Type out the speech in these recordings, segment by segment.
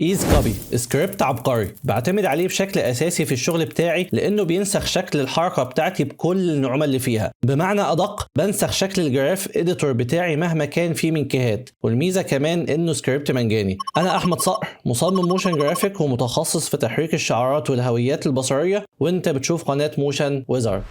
ايز كوبي سكريبت عبقري بعتمد عليه بشكل اساسي في الشغل بتاعي لانه بينسخ شكل الحركه بتاعتي بكل النعومه اللي فيها. بمعنى ادق بنسخ شكل الجراف اديتور بتاعي مهما كان فيه من كيهات، والميزه كمان انه سكريبت مجاني. انا احمد صقر مصمم موشن جرافيك ومتخصص في تحريك الشعارات والهويات البصريه، وانت بتشوف قناه موشن ويزارد.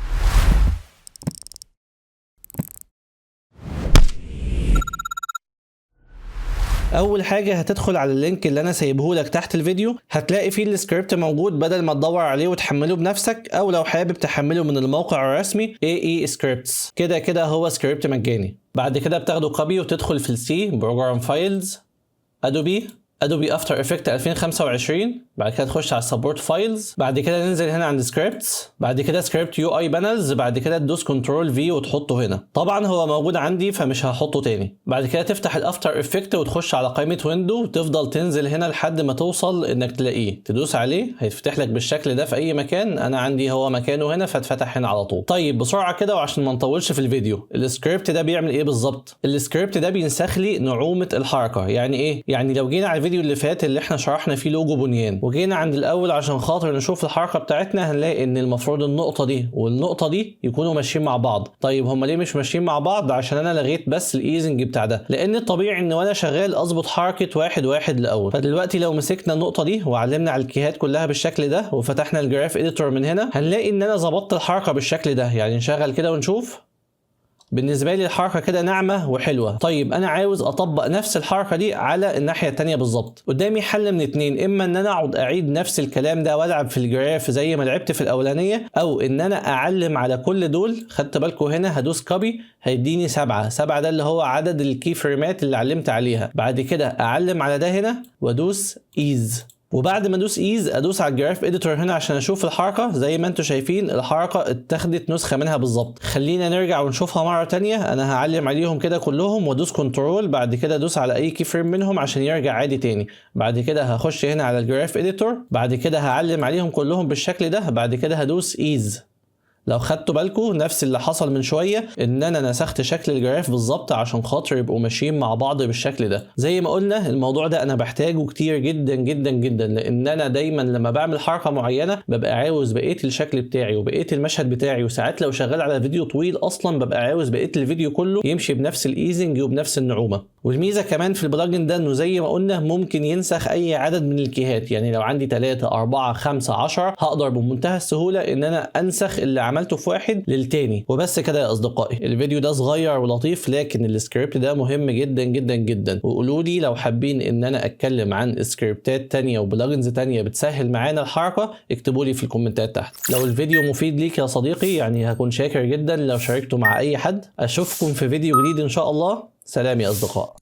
اول حاجه هتدخل على اللينك اللي انا سايبه لك تحت الفيديو، هتلاقي فيه السكريبت موجود بدل ما تدور عليه وتحمله بنفسك، او لو حابب تحمله من الموقع الرسمي AE Scripts. كده هو سكريبت مجاني. بعد كده بتاخده كوبي وتدخل في السي بروجرام فايلز، ادوبي افتر افكت 2025. بعد كده تخش على السبورت فايلز، بعد كده ننزل هنا عند سكريبتس، بعد كده سكريبت يو اي بانلز، بعد كده تدوس كنترول في وتحطه هنا. طبعا هو موجود عندي فمش هحطه تاني. بعد كده تفتح الافتر افكت وتخش على قائمه ويندو وتفضل تنزل هنا لحد ما توصل انك تلاقيه، تدوس عليه هيتفتح لك بالشكل ده في اي مكان. انا عندي هو مكانه هنا فاتفتح هنا على طول. طيب بسرعه كده وعشان ما نطولش في الفيديو، السكريبت ده بيعمل ايه بالظبط؟ السكريبت ده بينسخ لي نعومه الحركه. يعني ايه؟ يعني لو جينا على الفيديو اللي فات اللي احنا شرحنا فيه لوجو بنيان وجينا عند الاول عشان خاطر نشوف الحركه بتاعتنا، هنلاقي ان المفروض النقطه دي والنقطه دي يكونوا ماشيين مع بعض. طيب هما ليه مش ماشيين مع بعض؟ عشان انا لغيت بس الايزنج بتاع ده، لان الطبيعي ان وانا شغال اظبط حركه واحد واحد الاول. فدلوقتي لو مسكنا النقطه دي وعلمنا على الكيهات كلها بالشكل ده وفتحنا الجراف اديتور من هنا، هنلاقي ان انا ظبطت الحركه بالشكل ده. يعني نشغل كده ونشوف. بالنسبه لي الحركه كده ناعمه وحلوه. طيب انا عاوز اطبق نفس الحركه دي على الناحيه الثانيه بالظبط. قدامي حل من اتنين، اما ان انا اقعد اعيد نفس الكلام ده والعب في الجراف زي ما لعبت في الاولانيه، او ان انا اعلم على كل دول. خدت بالكم هنا هدوس كوبي هيديني 7 ده اللي هو عدد الكي فريمات اللي علمت عليها. بعد كده اعلم على ده هنا وادوس ايز، وبعد ما ادوس ايز ادوس على الجراف اديتور هنا عشان اشوف الحركه. زي ما انتم شايفين الحركه اتاخدت نسخه منها بالظبط. خلينا نرجع ونشوفها مره تانية. انا هعلم عليهم كده كلهم وادوس كنترول، بعد كده ادوس على اي كي فريم منهم عشان يرجع عادي تاني. بعد كده هخش هنا على الجراف اديتور، بعد كده هعلم عليهم كلهم بالشكل ده، بعد كده هدوس ايز. لو خدتوا بالكم نفس اللي حصل من شويه، ان انا نسخت شكل الجراف بالظبط عشان خاطر يبقوا ماشيين مع بعض بالشكل ده. زي ما قلنا الموضوع ده انا بحتاجه كتير جدا جدا جدا، لان انا دايما لما بعمل حركه معينه ببقى عاوز بقيه الشكل بتاعي وبقيه المشهد بتاعي، وساعات لو شغال على فيديو طويل اصلا ببقى عاوز بقيه الفيديو كله يمشي بنفس الايزنج وبنفس النعومه. والميزه كمان في البلجن ده انه زي ما قلنا ممكن ينسخ اي عدد من الكيهات. يعني لو عندي 3 4 5 10 هقدر بمنتهى السهوله ان انا انسخ اللي عملته في واحد للتاني. وبس كده يا اصدقائي، الفيديو ده صغير ولطيف لكن السكريبت ده مهم جدا جدا جدا. وقولوا لي لو حابين ان انا اتكلم عن سكريبتات تانية وبلجنز تانية بتسهل معانا الحركه، اكتبوا لي في الكومنتات تحت. لو الفيديو مفيد ليك يا صديقي يعني هكون شاكر جدا لو شاركته مع اي حد. اشوفكم في فيديو جديد ان شاء الله. سلام يا اصدقاء.